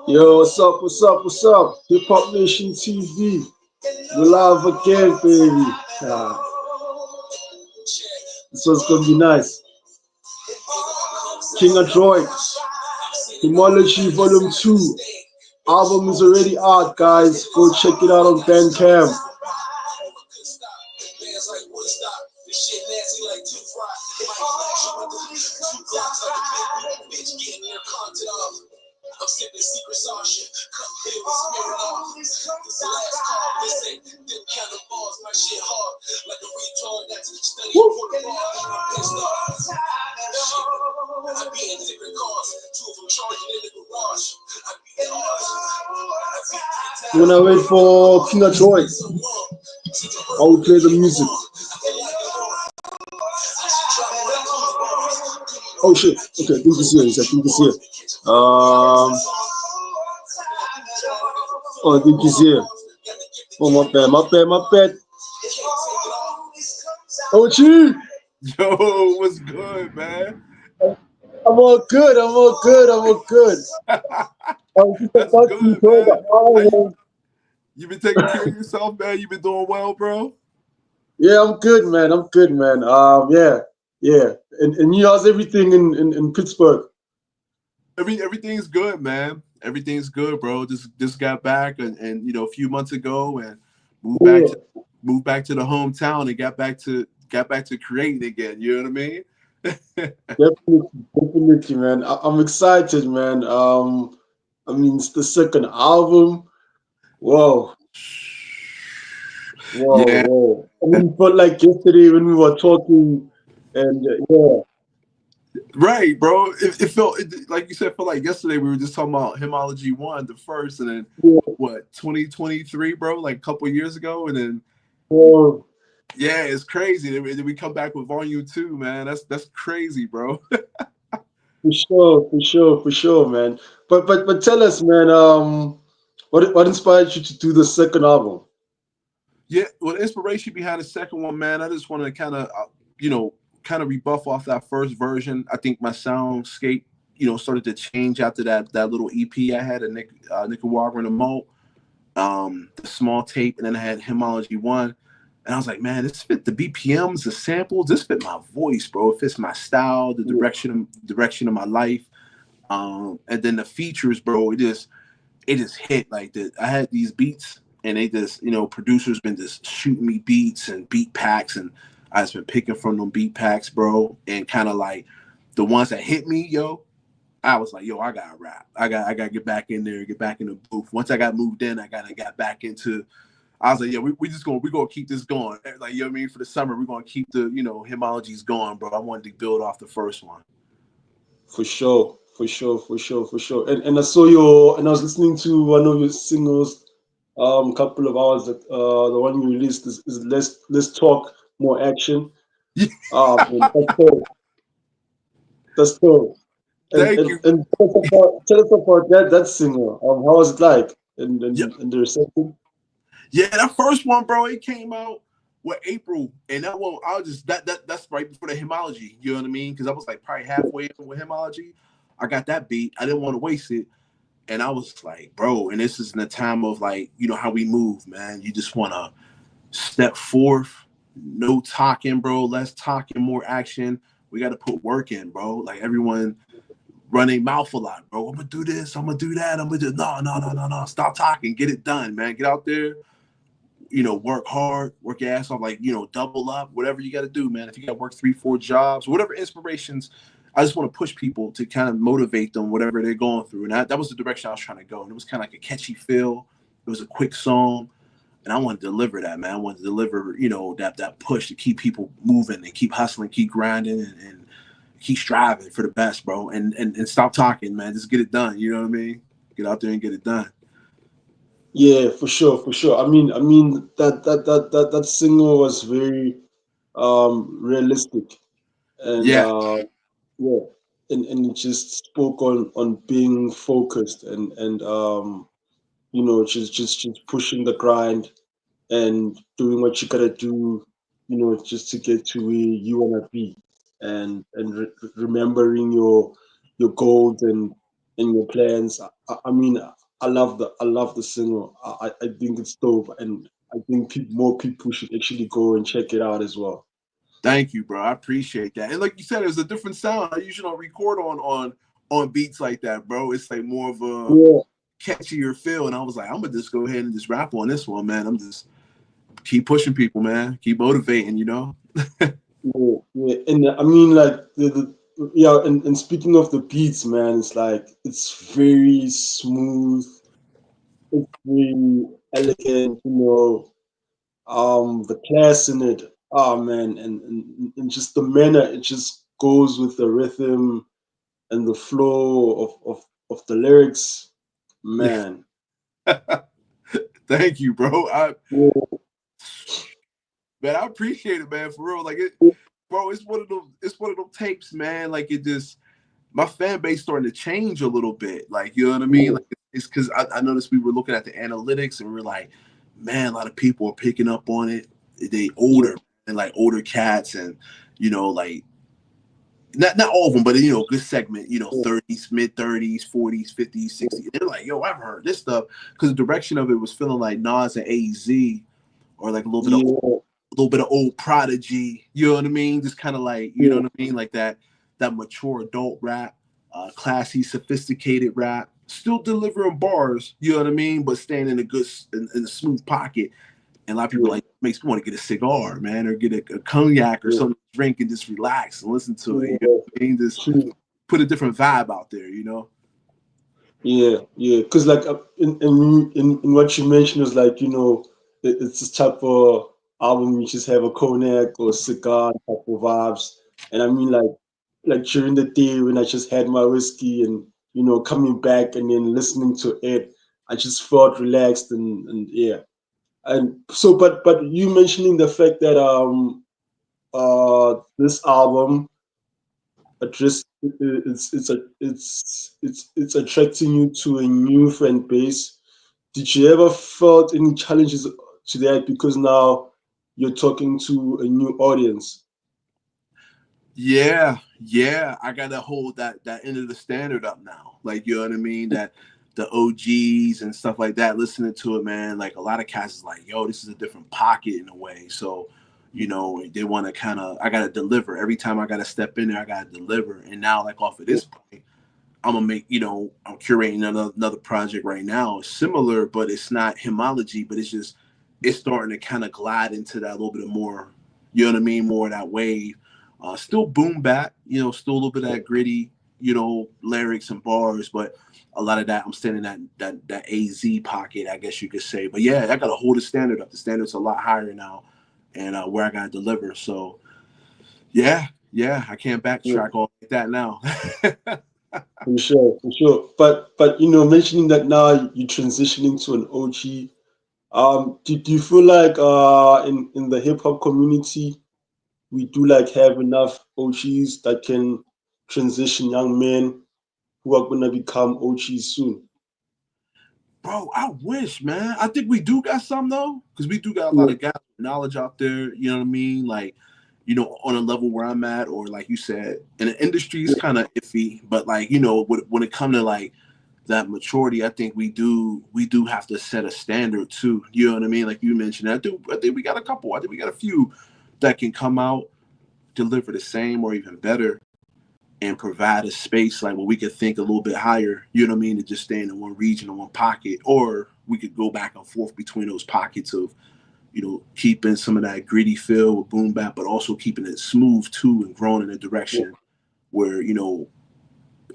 Yo, what's up? What's up? What's up? Hip Hop Nation TV. We're live again, baby. Ah, this one's gonna be nice. King Adroit, Himology Vol.2. Album is already out, guys. Go check it out on Bandcamp. When I wait for King Adroit, I will play the music. Oh shit. Okay, I think it's here. I think it's here. Oh, I think it's here. Oh, my bad. Oh, gee. Yo, what's good, man? I'm all good. I'm all good. I'm all good. I'm just That's about to good, enjoy the man. album. You been taking care of yourself, man? You been doing well, bro? Yeah, I'm good, man. I'm good, man. Yeah, yeah. And you, how's everything in Pittsburgh? Everything's good, man. Everything's good, bro. Just got back and a few months ago and moved back Yeah, to moved back to the hometown and got back to creating again. You know what I mean? definitely, definitely, man. I'm excited, man. I mean, it's the second album. Whoa, whoa, Yeah, whoa. I mean, it felt like yesterday when we were talking, and yeah, right, bro. It felt like you said. Felt like yesterday we were just talking about Himology One, the first, and then yeah, what 2023, bro? Like a couple of years ago, and then whoa. yeah, it's crazy. Then we come back with Volume 2, man. That's crazy, bro. For sure, for sure, for sure, man. But tell us, man. What inspired you to do the second album? Yeah, well, the inspiration behind the second one, man, I just want to you know, kind of rebuff off that first version. I think my soundscape, started to change after that little EP I had, a Nicaragua and a Mo, the small tape, and then I had Hymology One, and I was like, man, this fit the BPMs, the samples, this fit my voice, bro. It fits my style, the Yeah, direction of my life, and then the features, bro. It just hit like that. I had these beats and they just, producers been just shooting me beats and beat packs and I just been picking from them beat packs, bro. And kind of like the ones that hit me, yo, I was like, yo, I gotta rap. I gotta get back in there, get back in the booth. Once I got moved in, I got back into I was like, yeah, we gonna keep this going. Like, you know what I mean? For the summer, we're gonna keep the, hymologies going, bro. I wanted to build off the first one. for sure, for sure, for sure, for sure. And I saw your and I was listening to one of your singles, couple of hours that the one you released is less talk, more action. And that's all. That's all. And Thank and, you. and tell us about that single. How was it like? And the reception? Yeah, that first one, bro, it came out with April, and that one I was just that's right before the hymology. You know what I mean? Because I was like probably halfway in with hymology. I got that beat. I didn't want to waste it, and I was like, bro. And this is in the time of like how we move, man. You just want to step forth, no talking, bro. Less talking, more action. We got to put work in, bro. Like everyone running mouth a lot, bro. I'm gonna do this. I'm gonna do that. I'm gonna do no, no, no, no, no. Stop talking. Get it done, man. Get out there, work hard, work your ass off, like, double up, whatever you got to do, man. If you got to work 3, 4 jobs, whatever inspirations, I just want to push people to kind of motivate them, whatever they're going through. And that was the direction I was trying to go. And it was kind of like a catchy feel. It was a quick song. And I wanted to deliver that, man. I wanted to deliver, that push to keep people moving and keep hustling, keep grinding and keep striving for the best, bro. And stop talking, man. Just get it done. You know what I mean? Get out there and get it done. Yeah, for sure, for sure. I mean that single was very realistic and Yeah. yeah, and it just spoke on being focused and just pushing the grind and doing what you gotta do, just to get to where you wanna be, and remembering your goals and your plans. I mean, I love the single. I think it's dope, and I think more people should actually go and check it out as well. Thank you, bro. I appreciate that. And like you said, it's a different sound. I usually don't record on beats like that, bro. It's like more of a Yeah, catchier feel. And I was like, I'm gonna just go ahead and just rap on this one, man. I'm just keep pushing people, man. Keep motivating, you know? yeah, yeah. And I mean, like yeah. And speaking of the beats, man, it's like it's very smooth. It's very elegant. The class in it. Oh man, and just the manner it just goes with the rhythm and the flow of the lyrics, man. Thank you, bro. Yeah, Man, I appreciate it, man, for real. Like it, bro, it's one of those tapes, man. Like it just my fan base starting to change a little bit. Like, you know what I mean? yeah, Like it's because I noticed we were looking at the analytics and we are like, man, a lot of people are picking up on it. They yeah, older and like older cats and like not all of them, but good segment, yeah, 30s, mid 30s, 40s, 50s, 60s. They're like, yo, I've heard this stuff because the direction of it was feeling like Nas and AZ or like yeah, a little bit of old Prodigy, you know what I mean? Just kind of like, you know yeah, what I mean? Like that mature adult rap, classy, sophisticated rap, still delivering bars, you know what I mean? But staying in a good, in a smooth pocket. And a lot of people yeah, like makes me want to get a cigar, man, or get a cognac or yeah, something to drink and just relax and listen to it. You know yeah, what I mean? Just true. put a different vibe out there, you know? Yeah, yeah. Because like in what you mentioned is like it's this type of album you just have a cognac or cigar type of vibes, and I mean like during the day when I just had my whiskey and coming back and then listening to it, I just felt relaxed and yeah. And so, but you mentioning the fact that this album address it's attracting you to a new fan base. Did you ever felt any challenges to that because now you're talking to a new audience? Yeah, yeah. I gotta hold that end of the standard up now. Like, you know what I mean? That the OGs and stuff like that, listening to it, man. Like a lot of cats is like, yo, this is a different pocket in a way. So, they want to kind of I gotta deliver. Every time I gotta step in there, I gotta deliver. And now, like off of Yeah, this point, I'm gonna make, I'm curating another project right now, similar, but it's not hymology, but it's starting to kind of glide into that a little bit more, you know what I mean, more of that wave. Still boom bap, still a little bit of that gritty, lyrics and bars, but a lot of that I'm staying in that AZ pocket, I guess you could say. But yeah, I gotta hold the standard up. The standard's a lot higher now, and where I gotta deliver. So yeah, yeah, I can't yeah, backtrack all like that now. for sure, for sure. But mentioning that now you're transitioning to an OG. Do you feel like in the hip hop community we do like have enough OGs that can transition young men who are gonna become OGs soon? Bro, I wish, man. I think we do got some though, because we do got a lot Yeah, of knowledge out there. You know what I mean? Like, on a level where I'm at, or like you said, in the industry is yeah, kind of iffy. But like, when it comes to like that maturity, I think we do have to set a standard too. You know what I mean? Like you mentioned, I think we got a couple. I think we got a few that can come out, deliver the same or even better, and provide a space like where we could think a little bit higher, you know what I mean, to just stay in one region or one pocket, or we could go back and forth between those pockets of, keeping some of that gritty feel with boom bap, but also keeping it smooth too and growing in a yeah, direction where,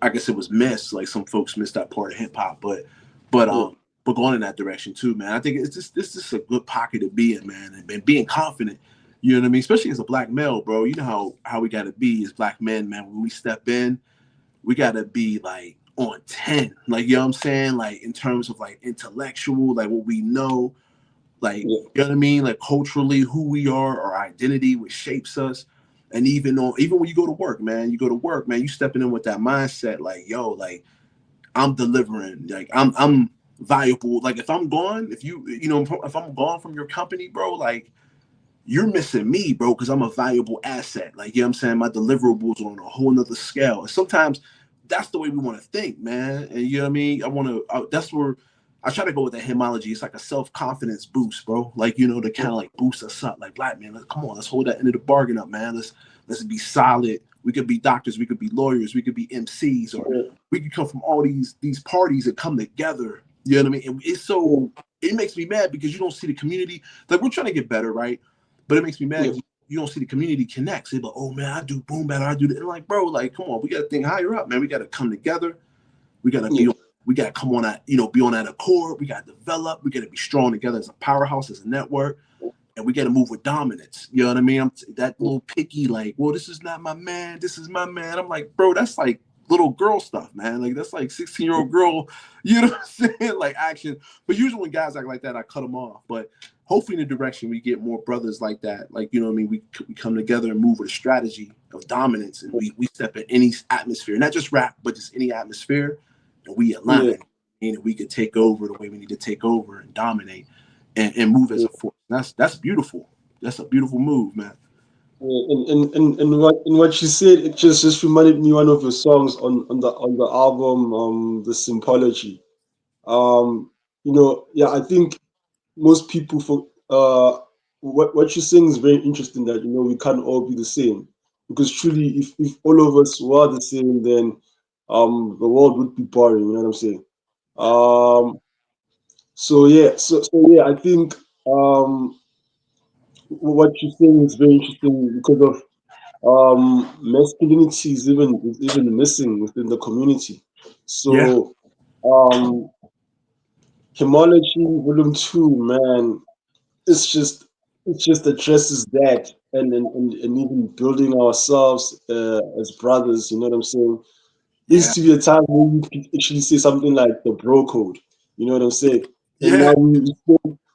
I guess it was missed, like some folks missed that part of hip hop, but yeah, but going in that direction too, man. I think it's just a good pocket to be in, man, and being confident. You know what I mean? Especially as a black male, bro. You know how we gotta be as black men, man. When we step in, we gotta be like on 10. Like, you know what I'm saying? Like in terms of like intellectual, like what we know, like, yeah, you know what I mean? Like culturally, who we are, our identity, what shapes us. And even when you go to work, man, you stepping in with that mindset, like, yo, like I'm delivering, like I'm valuable. Like if I'm gone, if I'm gone from your company, bro, like you're missing me, bro, because I'm a valuable asset. Like, you know what I'm saying? My deliverables are on a whole nother scale. And sometimes that's the way we want to think, man. And you know what I mean? That's where I try to go with that hymology. It's like a self-confidence boost, bro. Like, to kind of like boost us up. Like, black man, come on, let's hold that end of the bargain up, man. Let's be solid. We could be doctors, we could be lawyers, we could be MCs, or we could come from all these parties that come together. You know what I mean? And it's so it makes me mad because you don't see the community. Like, we're trying to get better, right? But it makes me mad. You don't see the community connect. Say, like, oh man, I do boom battle, I do that. And like, bro, like, come on, we got to think higher up, man. We got to come together. We got to be. We got to come on that, be on that accord. We got to develop. We got to be strong together as a powerhouse, as a network, and we got to move with dominance. You know what I mean? That little picky, like, well, this is not my man. This is my man. I'm like, bro, that's like little girl stuff, man. Like, that's like 16-year-old girl. You know what I'm saying? Like, action. But usually when guys act like that, I cut them off. But hopefully in the direction we get more brothers like that. Like, you know what I mean? We come together and move with a strategy of dominance, and we step in any atmosphere, not just rap, but just any atmosphere. And we align, and we could take over the way we need to take over and dominate and move as a force. That's beautiful. That's a beautiful move, man. And what you said, it just reminded me one of your songs on the album, the Symbology. I think most people for what you're saying is very interesting, that we can't all be the same, because truly, if all of us were the same, then the world would be boring. You know what I'm saying? So I think what you're saying is very interesting, because of masculinity is even missing within the community. Yeah. So Himology Vol.2, man, it just addresses that, and even building ourselves as brothers. You know what I'm saying? There Yeah. used to be a time when you could actually say something like the bro code. You know what I'm saying? And Yeah. now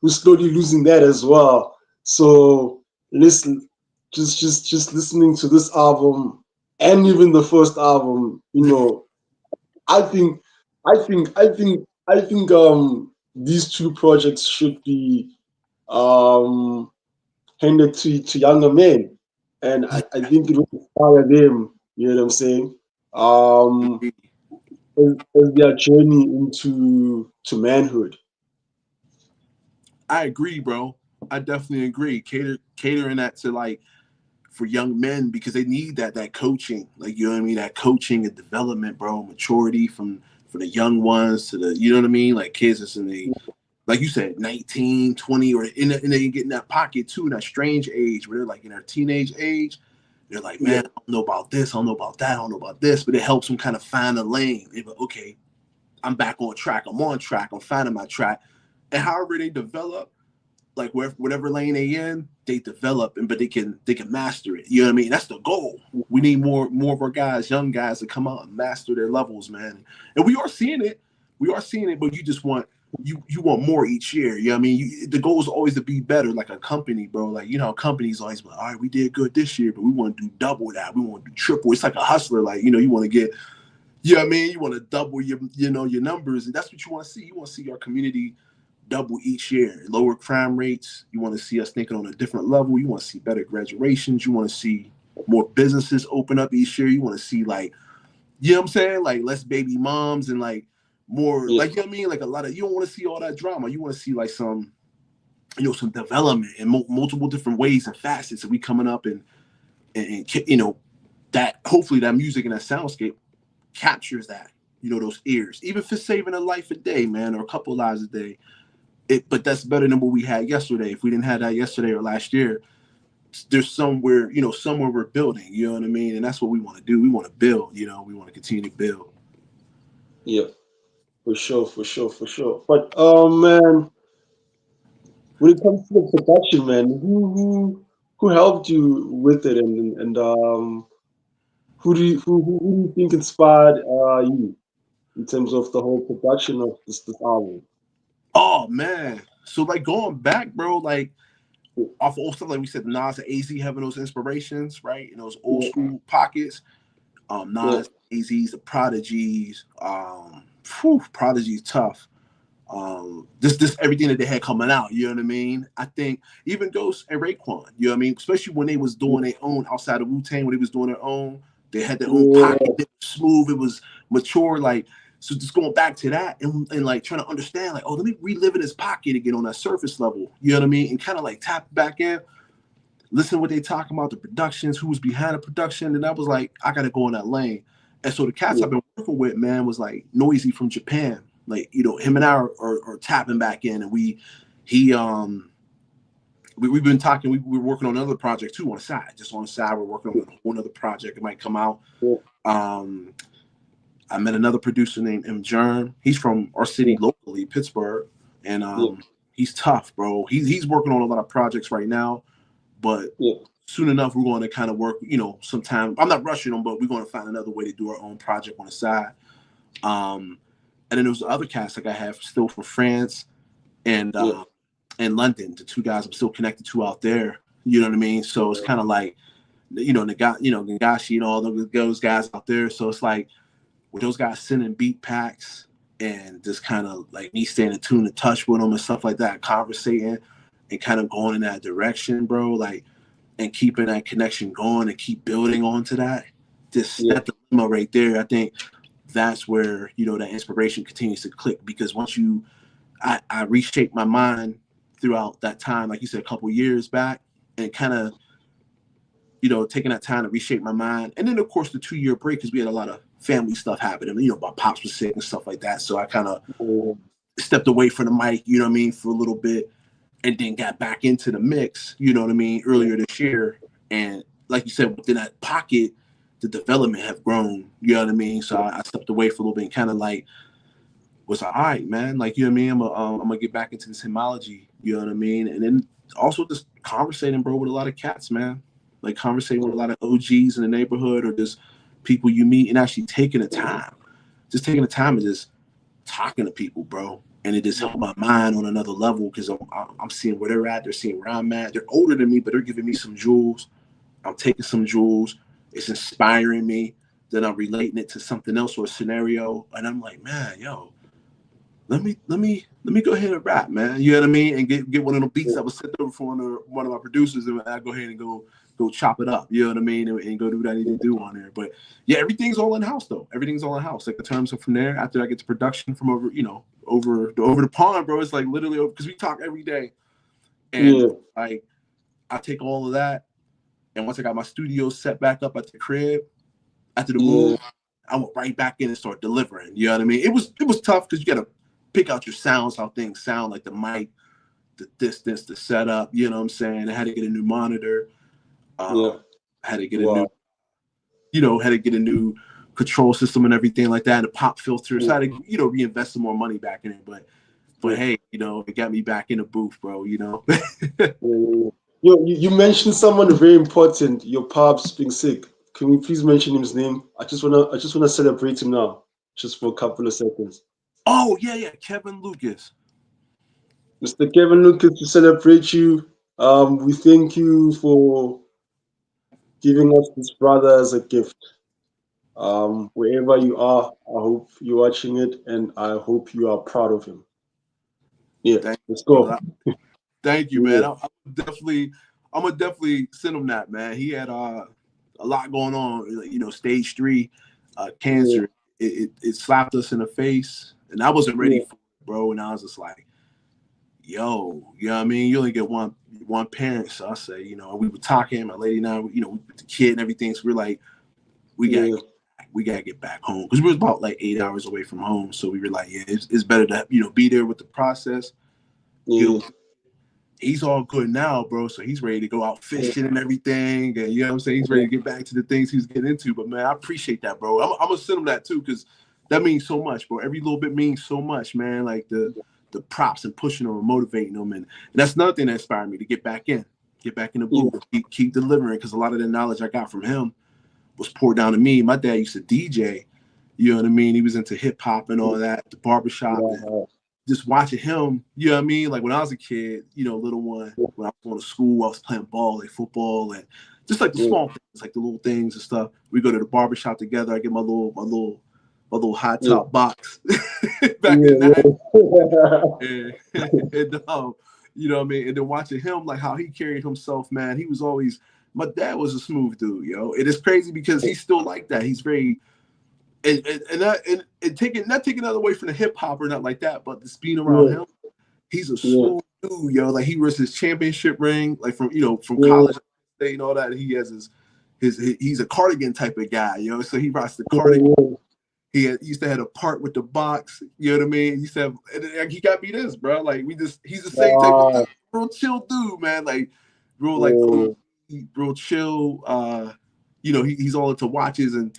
we're slowly losing that as well. So listen, just listening to this album, and even the first album, I think, these two projects should be um, handed to younger men, and I think it will inspire them. You know what I'm saying? Um, as their journey to manhood. I agree, bro. I definitely agree. Catering that to, like, for young men, because they need that coaching. Like, you know what I mean? That coaching and development, bro. Maturity for the young ones to the, you know what I mean? Like, kids that's in the, like you said, 19, 20, or they get in that pocket too, in that strange age where they're like in their teenage age. They're like, Yeah, man, I don't know about this, I don't know about that, I don't know about this, but it helps them kind of find a lane. They're like, okay, I'm back on track. I'm on track. I'm finding my track. And however they develop, like whatever lane they in, they develop, but they can master it. You know what I mean? That's the goal. We need more of our guys, young guys, to come out and master their levels, man. And we are seeing it. We are seeing it, but you just want you want more each year. You know what I mean? The goal is always to be better, like a company, bro. Like, companies always like, all right, we did good this year, but we want to do double that. We want to do triple. It's like a hustler. Like, you want to get, you know what I mean? You want to double your numbers, and that's what you want to see. You want to see our community double each year, lower crime rates. You want to see us thinking on a different level. You want to see better graduations. You want to see more businesses open up each year. You want to see, like, you know what I'm saying? Like, less baby moms, and like more, yeah, like, you know what I mean? Like, a lot of, you don't want to see all that drama. You want to see like some, some development in multiple different ways and facets. And we coming up and that hopefully that music and that soundscape captures that, those ears, even if it's saving a life a day, man, or a couple lives a day. But that's better than what we had yesterday. If we didn't have that yesterday or last year, there's somewhere we're building. You know what I mean? And that's what we want to do. We want to build. We want to continue to build. yeah, for sure, for sure, for sure. But man, when it comes to the production, man, who helped you with it, and who do you think inspired you in terms of the whole production of this album? Oh man. So, like, going back, bro, like, off old stuff, like we said, Nas and AZ having those inspirations, right? In those old Yeah, school pockets. yeah, Nas, AZ's, the Prodigies. Prodigy's tough. This everything that they had coming out, you know what I mean? I think even Ghost and Raekwon, you know what I mean? Especially when they was doing their own outside of Wu-Tang, when they was doing their own, they had their own yeah, pocket, it was smooth, it was mature, like, so just going back to that and like trying to understand, like, oh, let me relive in his pocket again on that surface level. You know what I mean? And kind of like tap back in, listen to what they talking about, the productions, who was behind the production. And I was like, I got to go in that lane. And so the cats I've been working with, man, was like Noisy from Japan. Like, you know, him and I are tapping back in, and we've been talking. We're working on another project too on the side. Just on the side, we're working on a whole other project. It might come out. I met another producer named M. Germ. He's from our city locally, Pittsburgh, and he's tough, bro. He's working on a lot of projects right now, but soon enough we're going to kind of work. You know, sometime I'm not rushing them, but we're going to find another way to do our own project on the side. And then there was the other cast like I have still from France and London, the two guys I'm still connected to out there. You know what I mean? So it's kind of like, you know, Nagashi and all those guys out there. So it's like with those guys sending beat packs and just kind of like me staying in tune and touch with them and stuff like that, conversating and kind of going in that direction, bro. Like, and keeping that connection going and keep building onto that. Just set the limo right there. I think that's where, you know, that inspiration continues to click, because once I reshaped my mind throughout that time, like you said, a couple years back, and kind of, you know, taking that time to reshape my mind. And then, of course, the 2-year break, because we had a lot of family stuff happening. You know, my pops was sick and stuff like that. So I kind of stepped away from the mic, you know what I mean, for a little bit, and then got back into the mix, you know what I mean, earlier this year. And like you said, within that pocket, the development have grown, you know what I mean? So I stepped away for a little bit and kind of like was like, all right, man, like, you know what I mean? I'm gonna get back into this hymology, you know what I mean? And then also just conversating, bro, with a lot of cats, man. Like conversating with a lot of OGs in the neighborhood, or just people you meet, and actually taking the time and just talking to people, bro. And it just helped my mind on another level, because I'm seeing where they're at, they're seeing where I'm at. They're older than me, but they're giving me some jewels. I'm taking some jewels. It's inspiring me. Then I'm relating it to something else or a scenario, and I'm like, man, yo, let me go ahead and rap, man. You know what I mean? And get one of the beats that was sent over from one of my producers, and I go ahead and go chop it up. You know what I mean? And go do what I need to do on there. But yeah, everything's all in house though. Everything's all in house. Like the terms of from there, after I get to production from over the pond, bro. It's like literally over, because we talk every day, and like I take all of that, and once I got my studio set back up at the crib after the move, I went right back in and start delivering. You know what I mean? It was tough, because you got to pick out your sounds, how things sound, like the mic, the distance, the setup. You know what I'm saying? I had to get a new monitor. Had to get a new control system and everything like that, and a pop filter. So I had to, you know, reinvest some more money back in it. But hey, you know, it got me back in the booth, bro. You know. You mentioned someone very important. Your pops being sick. Can we please mention his name? I just wanna celebrate him now, just for a couple of seconds. Oh yeah, Kevin Lucas. Mr. Kevin Lucas, to celebrate you. We thank you for giving us this brother as a gift. Wherever you are, I hope you're watching it, and I hope you are proud of him. Yeah, let's go. Thank you, man. I'm gonna definitely send him that, man. He had a lot going on, you know, stage 3 cancer. It slapped us in the face, and I wasn't ready for it, bro. And I was just like, yo, you know what I mean? You only get one parent. So I say, you know, we were talking, my lady and I, you know, with the kid and everything. So we're like, we gotta get back home, because we was about like 8 hours away from home. So we were like, yeah, it's better to, you know, be there with the process. You know, he's all good now, bro. So he's ready to go out fishing and everything. And you know what I'm saying? He's ready to get back to the things he's getting into. But man, I appreciate that, bro. I'm gonna send him that too, because that means so much, bro. Every little bit means so much, man. Like the props and pushing them and motivating them. And that's another thing that inspired me to get back in the booth, keep delivering, because a lot of the knowledge I got from him was poured down to me. My dad used to DJ, you know what I mean? He was into hip hop and all that, the barbershop. And just watching him, you know what I mean? Like when I was a kid, you know, little one, when I was going to school, I was playing ball, like football, and just like the small things, like the little things and stuff. We go to the barbershop together. I get my little hot top box back in that. And you know what I mean? And then watching him, like how he carried himself, man, he was always, my dad was a smooth dude, yo. It is crazy because he's still like that. He's very, and taking not taking that away from the hip hop or not like that, but just being around yeah, him, he's a yeah, smooth dude, yo. Like he wears his championship ring, like from yeah, college and all that. He has his he's a cardigan type of guy, yo. So he rocks the cardigan. yeah, He used to have a part with the box, you know what I mean? He used to have, and he got me this, bro. Like he's the same type of dude, wow, real chill dude, man. Like real like yeah, real chill. He's all into watches and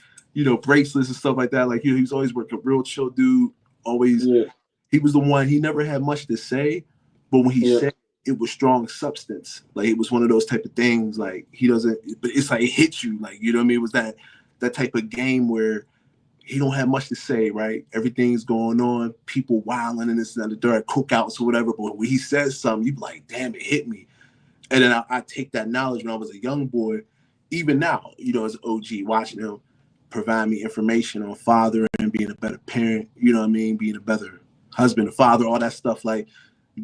bracelets and stuff like that. Like he's always working real chill dude. Always, yeah, he was the one. He never had much to say, but when he yeah, said it was strong substance. Like it was one of those type of things. Like he doesn't, but it's like it hits you. Like you know what I mean? It was that type of game where he don't have much to say, right? Everything's going on, people wilding and this and that, there are cookouts or whatever. But when he says something, you be like, damn, it hit me. And then I take that knowledge when I was a young boy, even now, as an OG, watching him provide me information on father and being a better parent, you know what I mean? Being a better husband, a father, all that stuff, like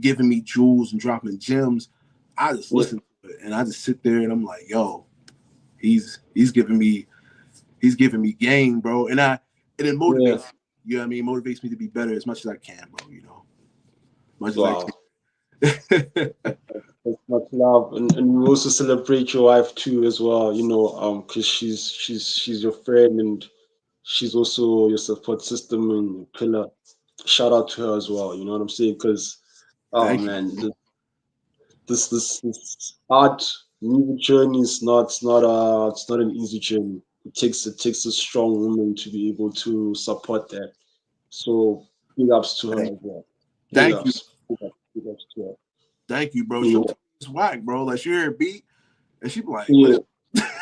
giving me jewels and dropping gems. I just yeah, listen to it and I just sit there and I'm like, yo, he's giving me game, bro. And it yeah. motivates me, you know what I mean? Motivates me to be better as much as I can, bro, much as I Wow. can. That's much love, and we also celebrate your wife too as well. Because she's your friend and she's also your support system and pillar. Shout out to her as well. You know what I'm saying? Because oh Thank you. man, this art music journey is not it's not an easy journey. It takes a strong woman to be able to support that. So big ups to her Thank, as well. thank you. Big ups to her. Thank you, bro. You She'll know, tell me it's whack, bro. Like she'll hear a beat and she be like, yeah, what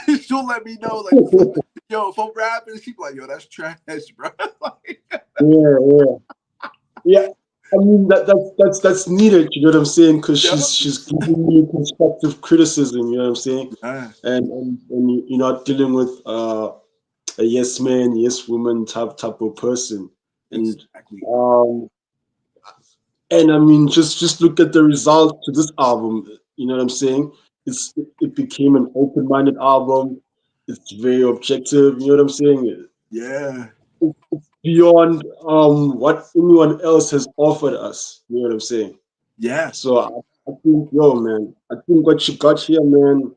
is she'll let me know, like before if I'm rapping, she be like, yo, that's trash, bro. Like, yeah, yeah. Yeah, I mean that's needed. You know what I'm saying? Because yeah. she's giving me constructive criticism. You know what I'm saying? Yeah, And you're not dealing with a yes man, yes woman type of person. And exactly. um and I mean just look at the result to this album. You know what I'm saying? It became an open minded album. It's very objective. You know what I'm saying? Yeah. Beyond what anyone else has offered us. You know what I'm saying? Yes. So I think, yo, man, I think what you got here, man,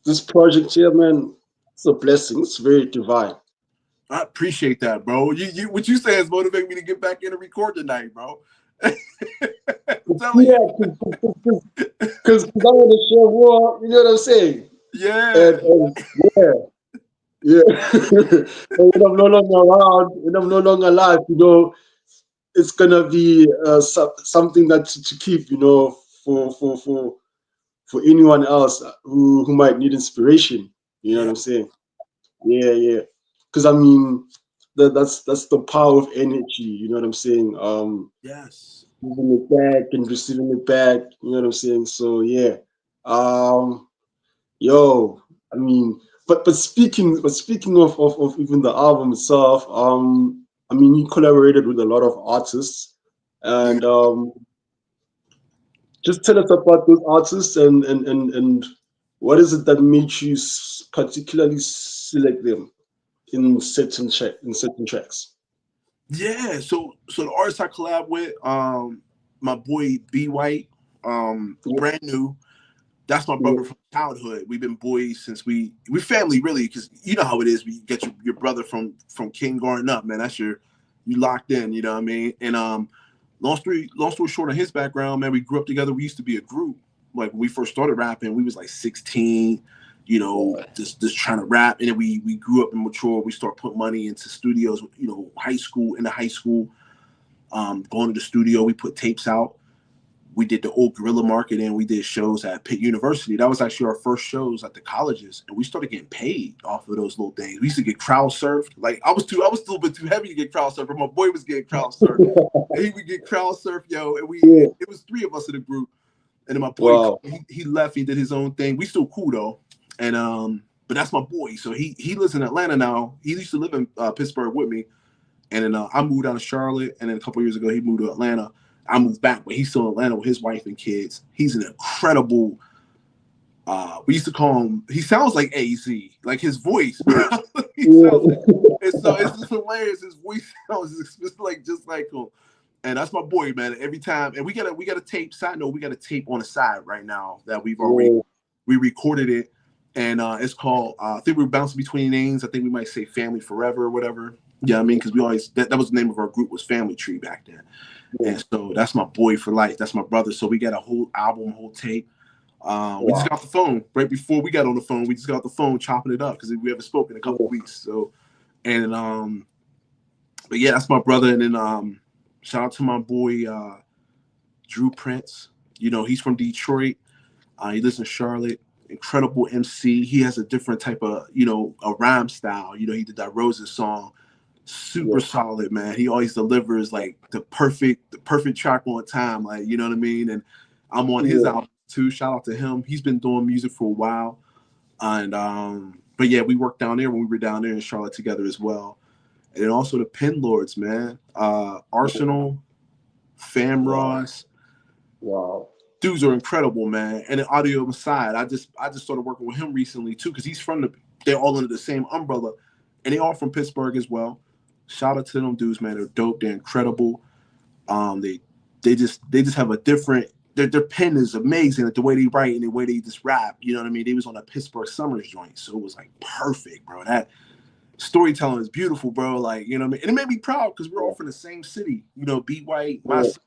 this project here, man, it's a blessing. It's very divine. I appreciate that, bro. You what you say has motivated me to get back in and record tonight, bro. I'm telling you. Yeah, because I want to share more. You know what I'm saying? Yeah. And yeah, yeah. And when I'm no longer around, when I'm no longer alive, it's gonna be something that to keep, for for anyone else who might need inspiration. You know what Yeah. I'm saying? Yeah, yeah. Because I mean, that's the power of energy. You know what I'm saying? Yes. Giving it back and receiving it back. You know what I'm saying? So yeah. Um, yo, I mean, but speaking of even the album itself, I mean, you collaborated with a lot of artists, Yeah. and just tell us about those artists and what is it that made you particularly select them in certain tracks. Yeah. So the artist I collab with, my boy B White, Yeah, brand new. That's my yeah, brother from childhood. We've been boys since we family really, because you know how it is. We get your brother from King growing up, man. That's you locked in. You know what I mean? And long story short, on his background, man, we grew up together. We used to be a group. Like when we first started rapping, we was like 16. Just trying to rap, and then we grew up and matured. We start putting money into studios. High school, in the high school, going to the studio. We put tapes out. We did the old guerrilla marketing. We did shows at Pitt University. That was actually our first shows at the colleges, and we started getting paid off of those little things. We used to get crowd surfed. Like I was a little bit too heavy to get crowd surfed, but my boy was getting crowd surfed, and he would get crowd surfed, yo. And yeah. it was three of us in the group, and then my boy Wow. he left. He did his own thing. We still cool though, and but that's my boy. So he lives in Atlanta now. He used to live in Pittsburgh with me, and then I moved down to Charlotte, and then a couple years ago he moved to Atlanta. I moved back, but he's still in Atlanta with his wife and kids. He's an incredible We used to call him. He sounds like AZ, like his voice, bro. He sounds. Yeah. It's just hilarious. His voice sounds just like him. And that's my boy, man. Every time, and we got a tape. Side note, we got a tape on the side right now that we've already Yeah. we recorded it, and it's called. I think we're bouncing between names. I think we might say Family Forever or whatever. Yeah, I mean, because we always that was the name of our group was Family Tree back then, and so that's my boy for life. That's my brother. So we got a whole album, whole tape. We just got off the phone right before we got on the phone. We just got off the phone chopping it up because we haven't spoken in a couple of weeks. So, and but yeah, that's my brother. And then shout out to my boy Drew Prince. You know, he's from Detroit. He lives in Charlotte. Incredible MC. He has a different type of, a rhyme style. You know, he did that Roses song. Super solid, man. He always delivers like the perfect track on time. Like, you know what I mean? And I'm on his album too. Shout out to him. He's been doing music for a while. And but yeah, we worked down there when we were down there in Charlotte together as well. And then also the Pen Lords, man. Arsenal, Fam Ross. Wow. Dudes are incredible, man. And then Audio Aside, I just started working with him recently too, because they're all under the same umbrella. And they all from Pittsburgh as well. Shout out to them dudes, man. They're dope. They're incredible. They just have a different. Their pen is amazing. Like the way they write and the way they just rap. You know what I mean? They was on a Pittsburgh Summers joint, so it was like perfect, bro. That storytelling is beautiful, bro. Like, you know what I mean? And it made me proud because we're all from the same city. You know, Be White, myself.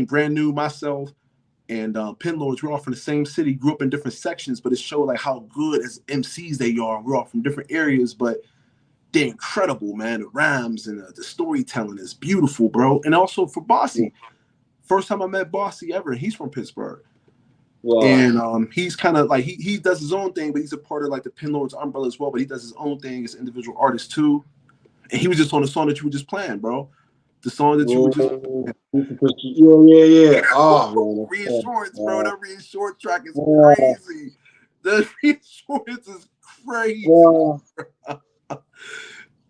Brand New, myself, and Pen Lords. We're all from the same city. Grew up in different sections, but it showed like how good as MCs they are. We're all from different areas, but they're incredible, man. The rhymes and the storytelling is beautiful, bro. And also for Bossy, first time I met Bossy ever, he's from Pittsburgh. Wow. And he's kind of like he does his own thing, but he's a part of like the Pen Lords umbrella as well. But he does his own thing as an individual artist too. And he was just on the song that you were just playing, bro. The song that you were just yeah. Oh, Reassurance, bro. That Reassurance track is crazy. The Reassurance is crazy.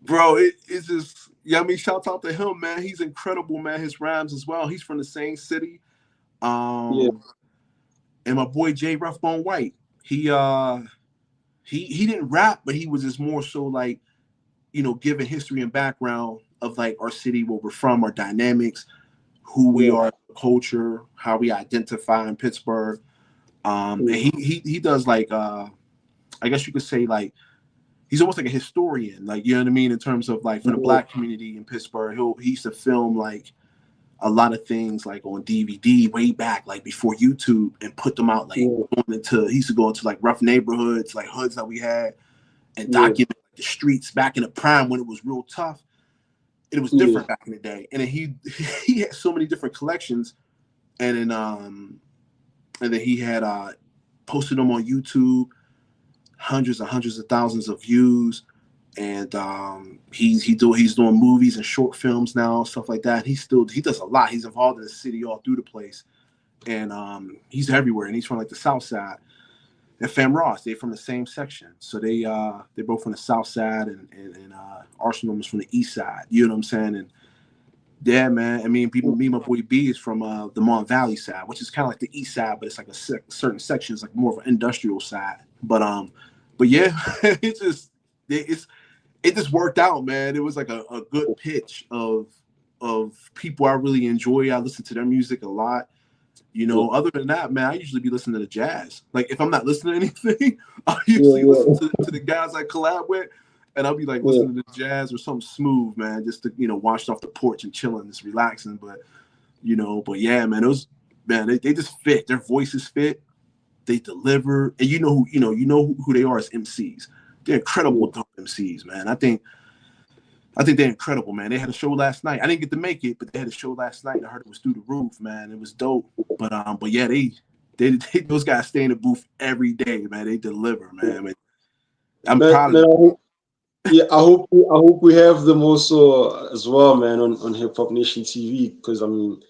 Bro, it's just, I mean, shout out to him, man. He's incredible, man. His rhymes as well. He's from the same city. And my boy Jay Roughbone White, he didn't rap, but he was just more so like, giving history and background of like our city, where we're from, our dynamics, who we are, culture, how we identify in Pittsburgh. And he does like I guess you could say like he's almost like a historian, like, you know what I mean, in terms of like for the Black community in Pittsburgh. He used to film like a lot of things like on DVD way back, like before YouTube, and put them out like he used to go into like rough neighborhoods, like hoods that we had, and document the streets back in the prime when it was real tough. It was different back in the day. And then he had so many different collections, and then he had posted them on YouTube, hundreds and hundreds of thousands of views. And he's doing movies and short films now, stuff like that. He does a lot. He's involved in the city all through the place, and he's everywhere. And he's from like the South Side. And Fam Ross, they're from the same section, so they're both from the South Side, and Arsenal is from the East Side. You know what I'm saying? And yeah, man. I mean, my boy B is from the Mon Valley side, which is kind of like the East Side, but it's like a certain section is like more of an industrial side. But yeah, it just worked out, man. It was like a good pitch of people I really enjoy. I listen to their music a lot. Other than that, man, I usually be listening to jazz. Like if I'm not listening to anything, I usually listen to the guys I collab with, and I'll be like listening to jazz or something smooth, man, just to washed off the porch and chilling, just relaxing. But yeah, man, they just fit. Their voices fit. They deliver, and you know who they are as MCs. They're incredible dope MCs, man. I think they're incredible, man. They had a show last night. I didn't get to make it, but they had a show last night. I heard it was through the roof, man. It was dope. But yeah, they those guys stay in the booth every day, man. They deliver, man. I'm proud of them. I hope we have them also as well, man, on Hip Hop Nation TV, because I mean,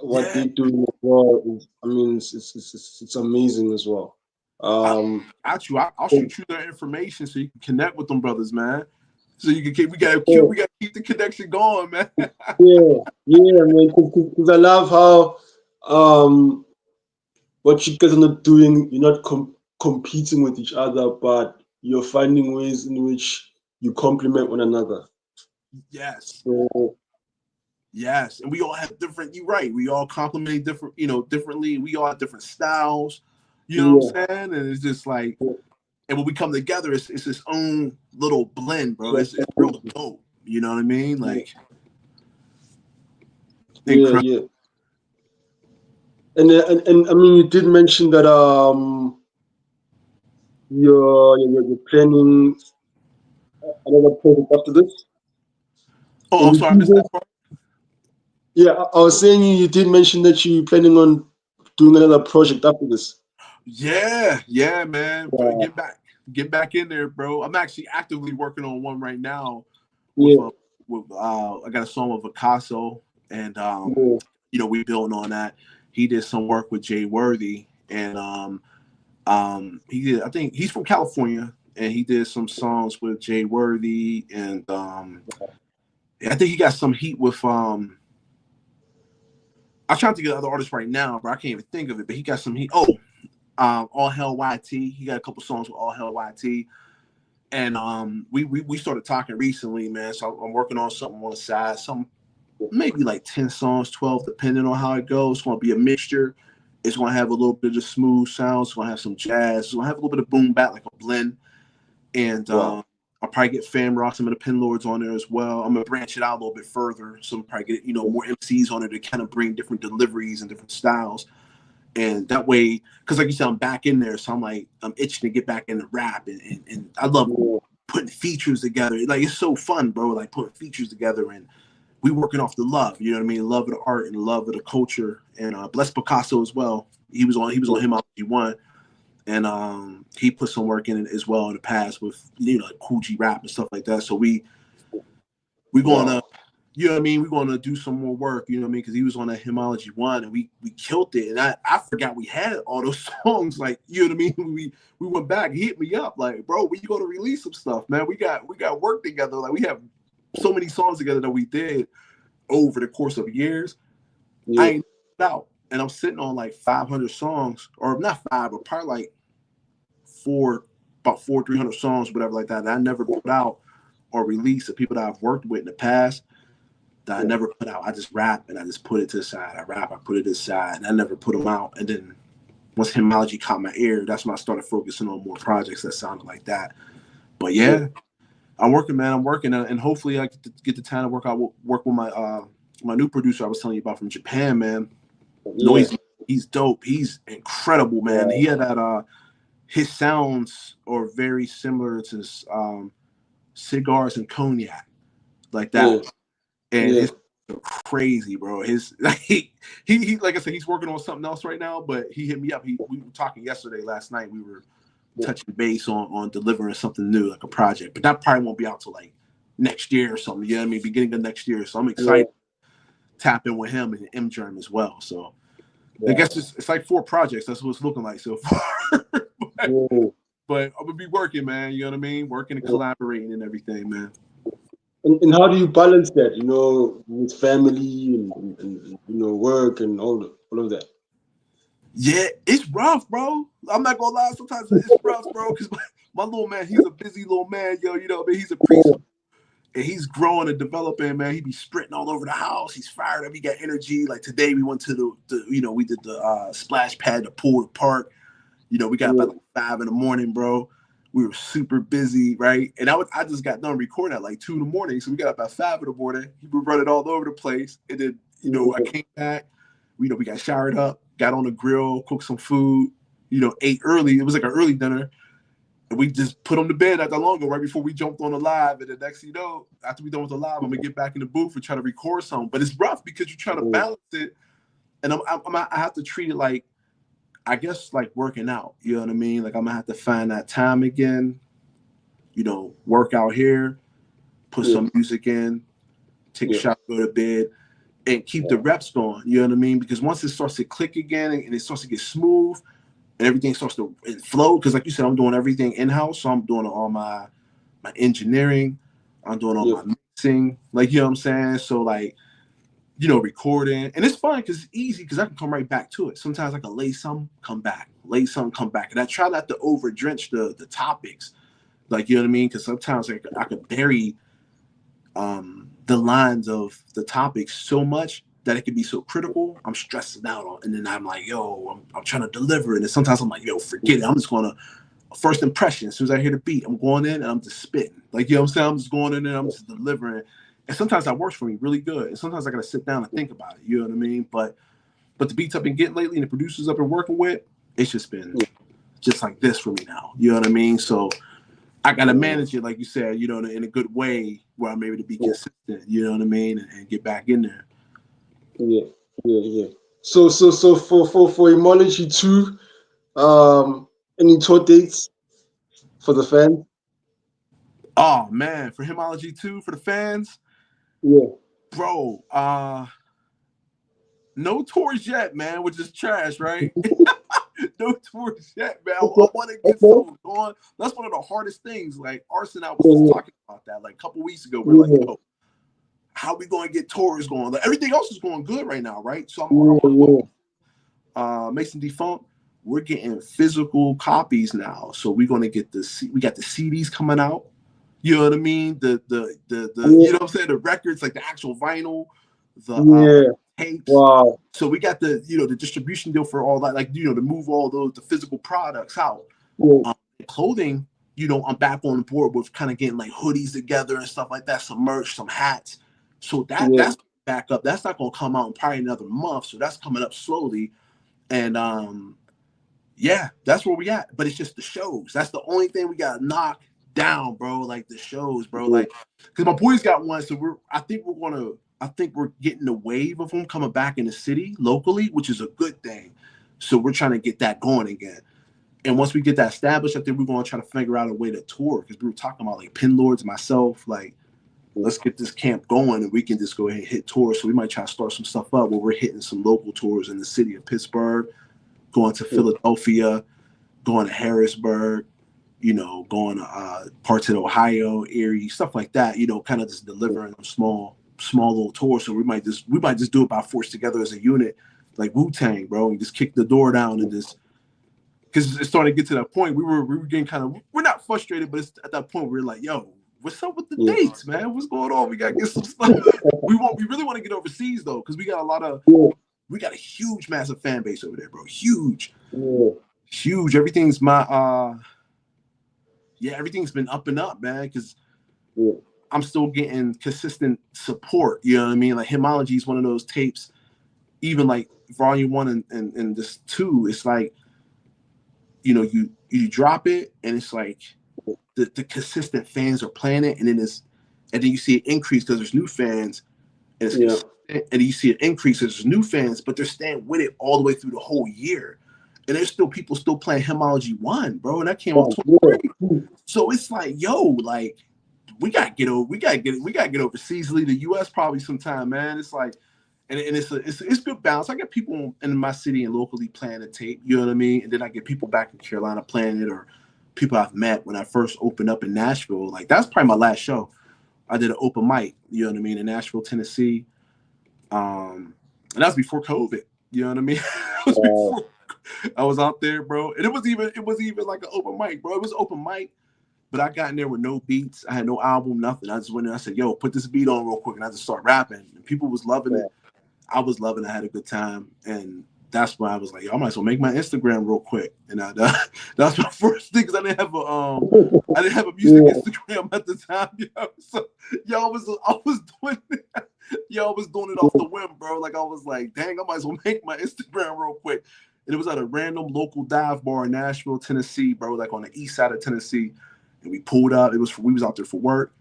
what they do as well is, I mean, it's amazing as well. I'll shoot you their information so you can connect with them brothers, man. So you can we gotta keep the connection going, man. yeah, man. Because I love how what you guys are not doing, you're not competing with each other, but you're finding ways in which you complement one another. Yes. So, Yes, and we all have different. You're right. We all complement different, differently. We all have different styles. You know yeah, what I'm saying? And it's just like, yeah, and when we come together, it's its own little blend, bro. yeah, It's real dope. You know what I mean? Like, yeah, incredible. yeah. And I mean, you did mention that you're planning another project after this. Oh, Can I'm you sorry, I please? missed that part. Yeah, I was saying you did mention that you're planning on doing another project after this. Yeah, man. But Yeah, get back in there, bro. I'm actually actively working on one right now with yeah, I got a song with Picasso, and yeah. we building on that. He did some work with Jay Worthy, and he did. I think he's from California, and he did some songs with Jay Worthy, and I think he got some heat with I'm trying to get other artists right now, but I can't even think of it. But he got some heat. Oh, All Hell YT. He got a couple songs with All Hell YT, and we started talking recently, man. So I'm working on something on the side, some maybe like 10 songs, 12, depending on how it goes. It's going to be a mixture. It's going to have a little bit of smooth sounds. It's going to have some jazz. It's going to have a little bit of boom bap, like a blend. And Wow. I'll probably get Fam Rock, some of the Pen Lords on there as well. I'm going to branch it out a little bit further. So I'm probably get, more MCs on it to kind of bring different deliveries and different styles. And that way, because like you said, I'm back in there. So I'm itching to get back into rap. And I love Yeah, putting features together. Like, it's so fun, bro. Like, putting features together, and we working off the love, you know what I mean? Love of the art and love of the culture. And bless Picasso as well. He was on yeah, Himology 1. And he put some work in it as well in the past with, like Cool G rap and stuff like that. So we gonna, wow. you know what I mean? We're gonna do some more work, you know what I mean? Because he was on that Himology 1, and we killed it. And I forgot we had all those songs, like, you know what I mean? We went back, he hit me up like, bro, when you gonna release some stuff, man? We got work together. Like, we have so many songs together that we did over the course of years. I Yeah, ain't out. And I'm sitting on like 500 songs, or not five, but probably like about 300 songs, whatever like that I never put out or released. The people that I've worked with in the past that I yeah, never put out. I just rap and I just put it to the side. I rap, I put it to the side, and I never put them out. And then once Hymology caught my ear, that's when I started focusing on more projects that sounded like that. But yeah, yeah, I'm working, man. I'm working, and hopefully I get the time to work with my new producer I was telling you about from Japan, man. yeah, Noisy. He's dope. He's incredible, man. He wow. had that his sounds are very similar to cigars and cognac, like Yeah, that. And yeah, his crazy, bro. His he like I said, he's working on something else right now, but he hit me up. We were talking last night. We were yeah, touching base on delivering something new, like a project. But that probably won't be out till like next year or something. You know what I mean? Beginning of next year. So I'm yeah, excited to tap in with him and M Germ as well. So I wow. guess it's like 4 projects. That's what it's looking like so far. but, Yeah, but I'm gonna be working, man. You know what I mean? Working and yeah. collaborating and everything, man. And how do you balance that, with family and work and all of that? Yeah, it's rough, bro. I'm not gonna lie. Sometimes it's rough, bro. Because my little man, he's a busy little man, yo. You know, what I mean, he's a preschool, and he's growing and developing, man. He be sprinting all over the house. He's fired up. He got energy. Like today, we went to we did the splash pad, the pool, the park. We got Yeah, about like 5 in the morning, bro. We were super busy, right? And I just got done recording at like 2 in the morning. So we got up at 5 in the morning. He was running all over the place. And then, I yeah, came back. We got showered up, got on the grill, cooked some food, ate early. It was like an early dinner. And we just put him to bed not that long ago, right before we jumped on the live. And the next thing you know, after we done with the live, I'm going to get back in the booth and try to record something. But it's rough because you're trying to yeah, balance it. And I have to treat it like, I guess, like working out, you know what I mean? Like I'm gonna have to find that time again, work out here, put yeah, some music in, take a yeah, shot, go to bed, and keep the reps going, you know what I mean? Because once it starts to click again and it starts to get smooth and everything starts to flow, because like you said, I'm doing everything in-house, so I'm doing all my engineering, I'm doing all yeah, my mixing, like, you know what I'm saying? So like recording. And it's fun because it's easy because I can come right back to it. Sometimes I can lay some, come back, lay some, come back. And I try not to over drench the topics. Like, you know what I mean? Because sometimes I could bury the lines of the topics so much that it can be so critical. I'm stressing out on, and then I'm like, yo, I'm trying to deliver it. And sometimes I'm like, yo, forget it. I'm just gonna first impression. As soon as I hear the beat, I'm going in and I'm just spitting. Like, you know what I'm saying? I'm just going in there, I'm just delivering. And sometimes that works for me really good. And sometimes I gotta sit down and think about it. You know what I mean? But the beats I've been getting lately and the producers I've been working with, it's just been just like this for me now. You know what I mean? So I gotta manage it, like you said, in a good way where I'm able to be consistent. You know what I mean? And get back in there. Yeah. So for Himology 2, any tour dates for the fans? Oh man, for Himology 2, for the fans, bro. No tours yet, man, which is trash, right? No tours yet, man. I want to get something going. That's one of the hardest things. Like Arson, I was just talking about that like a couple weeks ago. We're like, yo, how we going to get tours going? Like, everything else is going good right now, right? So I'm Mason Defunct. We're getting physical copies now, so we're going to get we got the CDs coming out. You know what I mean? The you know what I'm saying? The records, like the actual vinyl, the tapes. Wow. So we got the the distribution deal for all that, like to move all the physical products out. Clothing, I'm back on board with kind of getting like hoodies together and stuff like that, some merch, some hats. So that's back up. That's not gonna come out in probably another month. So that's coming up slowly. And that's where we at. But it's just the shows. That's the only thing we gotta knock down, bro. Like the shows, bro. Like, because my boys got one, so I think we're getting the wave of them coming back in the city locally, which is a good thing. So we're trying to get that going again. And once we get that established, I think we're going to try to figure out a way to tour, because we were talking about like Pin Lords, myself, like let's get this camp going and we can just go ahead and hit tours. So we might try to start some stuff up where we're hitting some local tours in the city of Pittsburgh, going to Philadelphia, going to Harrisburg, going to parts of Ohio, Erie, stuff like that, kind of just delivering small little tours. So we might just do it by force together as a unit, like Wu-Tang, bro, and just kick the door down and just, because it's starting to get to that point. We were getting kind of, we're not frustrated, but it's at that point we're like, yo, what's up with the dates, man? What's going on? We got to get some stuff. We really want to get overseas though, because we got a huge, massive fan base over there, bro. Huge. Everything's everything's been up and up, man, because I'm still getting consistent support. You know what I mean? Like Himology is one of those tapes, even like Volume 1 and this 2, it's like, you drop it and it's like the consistent fans are playing it, and then you see it increase because there's new fans, and and then you see it increase because there's new fans, but they're staying with it all the way through the whole year. And there's still people still playing Himology 1, bro, and that came out 23. So it's like, yo, like we gotta get overseas, leave the US probably sometime, man. It's like, and it's good balance. I get people in my city and locally playing the tape, you know what I mean? And then I get people back in Carolina playing it, or people I've met when I first opened up in Nashville. Like that's probably my last show. I did an open mic, you know what I mean, in Nashville, Tennessee. And that was before COVID, you know what I mean? I was out there, bro. And it was even like an open mic, bro. It was open mic, but I got in there with no beats. I had no album, nothing. I just went in, I said, yo, put this beat on real quick, and I just started rapping. And people was loving it. I was loving it. I had a good time. And that's why I was like, yo, I might as well make my Instagram real quick. And that's my first thing, because I didn't have a music Instagram at the time, So I was doing it. I was doing it off the whim, bro. Like I was like, dang, I might as well make my Instagram real quick. And it was at a random local dive bar in Nashville, Tennessee, bro, like on the east side of Tennessee. And we pulled up. We was out there for work.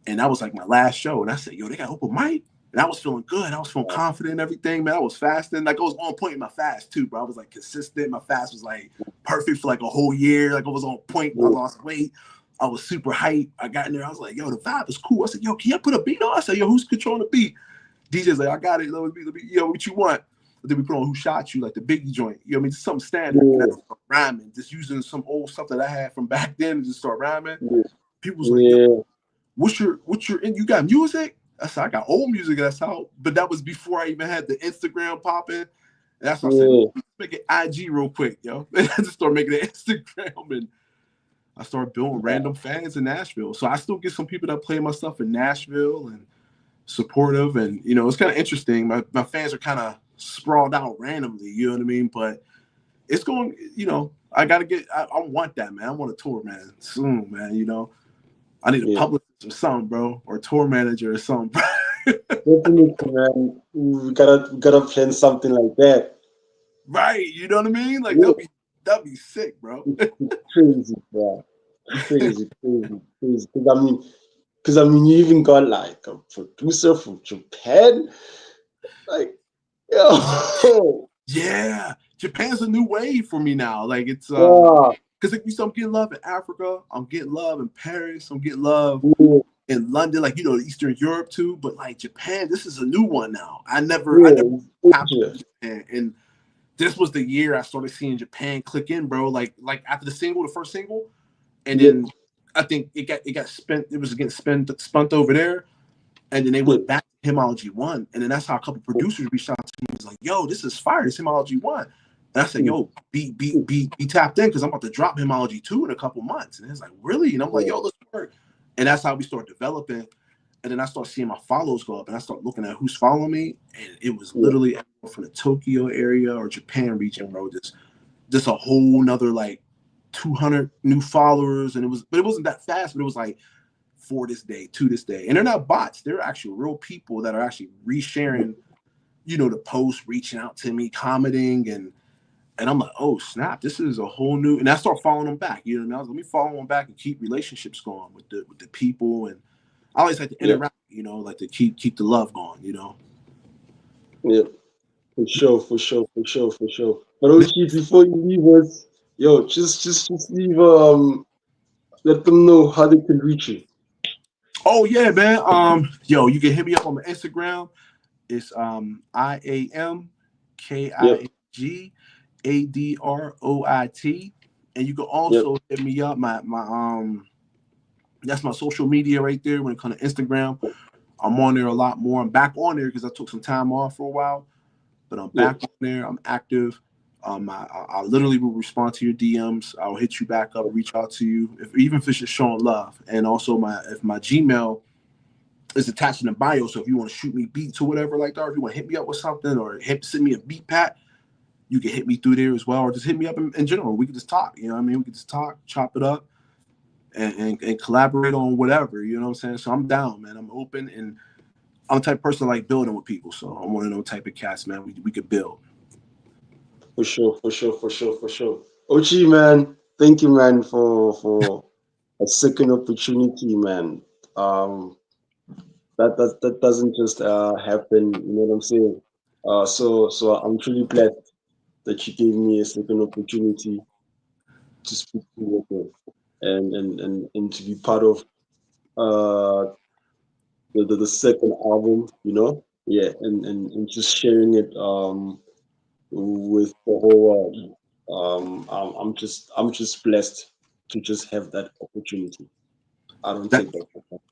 And that was like my last show. And I said, yo, they got open mic. And I was feeling good. I was feeling confident and everything, man. I was fasting. Like I was on point in my fast too, bro. I was like consistent. My fast was like perfect for like a whole year. Like I was on point. I lost weight. I was super hyped. I got in there. I was like, yo, the vibe is cool. I said, yo, can I put a beat on? I said, yo, who's controlling the beat? DJ's like, I got it. Let me, yo, what you want? But then we put on Who Shot You, like the Biggie joint. You know what I mean? Just something standard. And I just start rhyming. Just using some old stuff that I had from back then and just start rhyming. People was like, yo, what's your, and you got music? I got old music that's out, but that was before I even had the Instagram popping. And that's what I said, Yeah, let's make it IG real quick, yo. And I just started making an Instagram, and I started building random fans in Nashville. So I still get some people that play my stuff in Nashville and supportive, and it's kind of interesting. My fans are kind of sprawled out randomly, you know what I mean? But it's going, I gotta I want that, man. I want a tour, man, soon, man. I need a yeah. publicist or something, bro, or a tour manager or something. Definitely, man. We gotta plan something like that. Right, you know what I mean? Like Yeah, that'd be sick, bro. it's crazy, bro. Crazy, crazy, crazy. Because you even got like a producer from Japan. Like, yo, Yeah, Japan's a new wave for me now. Like it's yeah, because like I'm getting love in Africa, I'm getting love in Paris, I'm getting love yeah, in London, like Eastern Europe too. But like Japan, this is a new one now. I never yeah. tapped Yeah. into Japan, and this was the year I started seeing Japan click in, bro. Like after the first single, and Yeah, then I think it got spent. It was getting spun over there, and then they yeah, went back to Himology One, and then that's how a couple producers reached out to me. It was like, "Yo, this is fire. This Himology One." And I said, yeah, "Yo, be tapped in because I'm about to drop Himology Two in a couple months." And it's like, "Really?" And I'm like, yeah, "Yo, let's work." And that's how we start developing. And then I start seeing my follows go up, and I start looking at who's following me, and it was yeah, literally from the Tokyo area or Japan region, bro. Just a whole nother like 200 new followers, and it wasn't that fast, but it was like for this day, to this day. And they're not bots. They're actual real people that are actually resharing, the post, reaching out to me, commenting, and I'm like, oh snap, this is a whole new. And I start following them back. You know what I mean? I was let me follow them back and keep relationships going with the people. And I always like to yeah, interact, like to keep the love going. yeah. For sure, for sure, for sure, for sure. But Ochi, before you leave us, yo, just leave let them know how they can reach you. Oh yeah, man. Yo, you can hit me up on my Instagram. It's Yep, IAMKINGADROIT. And you can yep, also hit me up. My that's my social media right there when it comes to Instagram. I'm on there a lot more. I'm back on there because I took some time off for a while, but I'm yep, back on there. I'm active. I literally will respond to your DMs. I'll hit you back up, reach out to you, even if it's just showing love. And also my Gmail is attached in the bio. So if you want to shoot me beats or whatever like that, or if you want to hit me up with something or send me a beat pat, you can hit me through there as well, or just hit me up in general. We can just talk. You know what I mean? We can just talk, chop it up, and collaborate on whatever. You know what I'm saying? So I'm down, man. I'm open, and I'm the type of person that like building with people. So I'm one of those type of cats, man. We could build. for sure, for sure, for sure, for sure. Ochi, man, thank you, man, for a second opportunity, man. Um, that doesn't just happen. You know what I'm saying? So I'm truly glad that you gave me a second opportunity to speak to you again, and to be part of uh the second album. Yeah, and just sharing it with the whole world. I'm just blessed to just have that opportunity. I don't That take that for granted.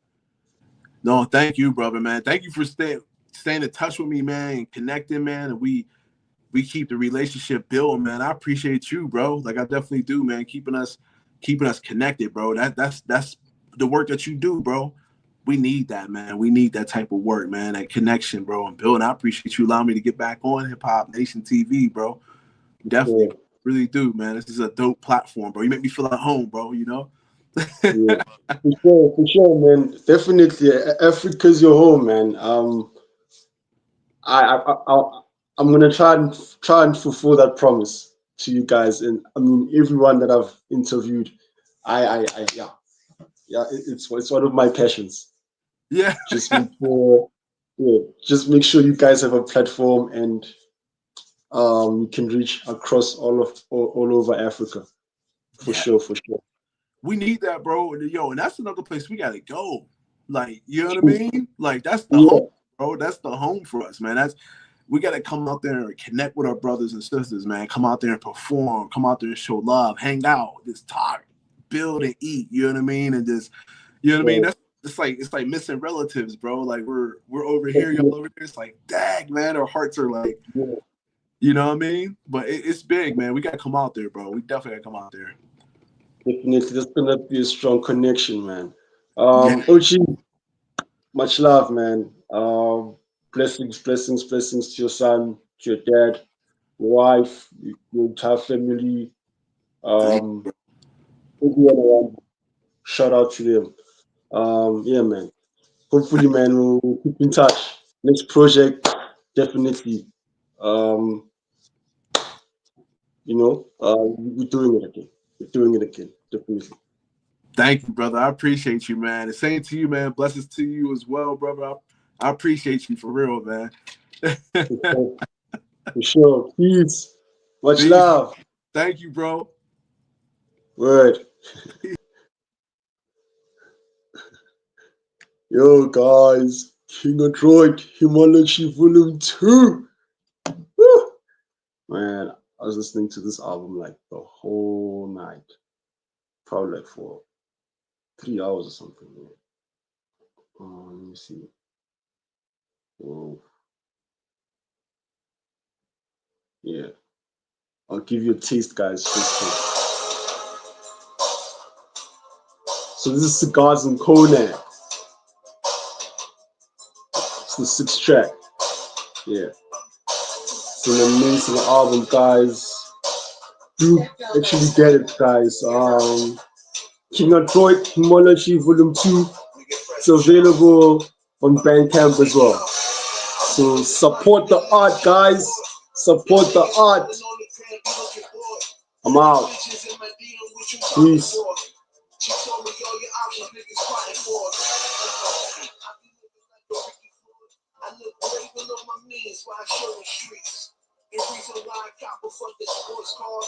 no, thank you, brother, man. Thank you for staying in touch with me, man, and connecting, man. And we keep the relationship building, man. I appreciate you, bro. Like I definitely do, man. Keeping us connected, bro. That's the work that you do, bro. We need that, man. We need that type of work, man. That connection, bro, and building. I appreciate you allowing me to get back on Hip Hop Nation TV, bro. Definitely, Yeah, really do, man. This is a dope platform, bro. You make me feel at home, bro. yeah, for sure, man. Definitely, Africa's your home, man. I I'm gonna try and fulfill that promise to you guys, and I mean everyone that I've interviewed. Yeah, yeah, it's one of my passions. Yeah. Just make sure, yeah, just make sure you guys have a platform, and you can reach across all over Africa, for Yeah. sure, for sure. We need that, bro. Yo, and that's another place we gotta go. Like, you know what I mean? Like, that's the home, Yeah, bro. That's the home for us, man. We gotta come out there and connect with our brothers and sisters, man. Come out there and perform. Come out there and show love. Hang out. Just talk, build, and eat. You know what I mean? And just, you know what I mean? yeah, it's like missing relatives, bro. Like we're over here, y'all over here. It's like, dang, man, our hearts are like, Yeah. you know what I mean? But it's big, man. We gotta come out there, bro. We definitely gotta come out there. Definitely, there's gonna be a strong connection, man. Yeah, Ochi, much love, man. Blessings, blessings, blessings to your son, to your dad, your wife, your entire family. thank Everyone around. Shout out to them. Yeah, man. Hopefully, man, we'll keep in touch. Next project, definitely. Um, we're doing it again. We're doing it again, definitely. Thank you, brother. I appreciate you, man. The same to you, man. Blessings to you as well, brother. I appreciate you for real, man. For sure. Peace. Much Peace. love. Thank you, bro. Word. Yo, guys. King Adroit, Himology Vol.2. Woo! Man, I was listening to this album like the whole night. Probably like for 3 hours or something. Man. Let me see. Oh, yeah. I'll give you a taste, guys. So this is Cigars and Conan. It's the 6th track. Yeah. It's an amazing album, guys. Do actually get it, guys. King Adroit, Himology Vol.2. It's available on Bandcamp as well. So support the art, guys. Support the art. I'm out. Peace. She told me all your options, niggas fighting for us. I look great below my means while I show the streets. The reason why I got a fucking sports car.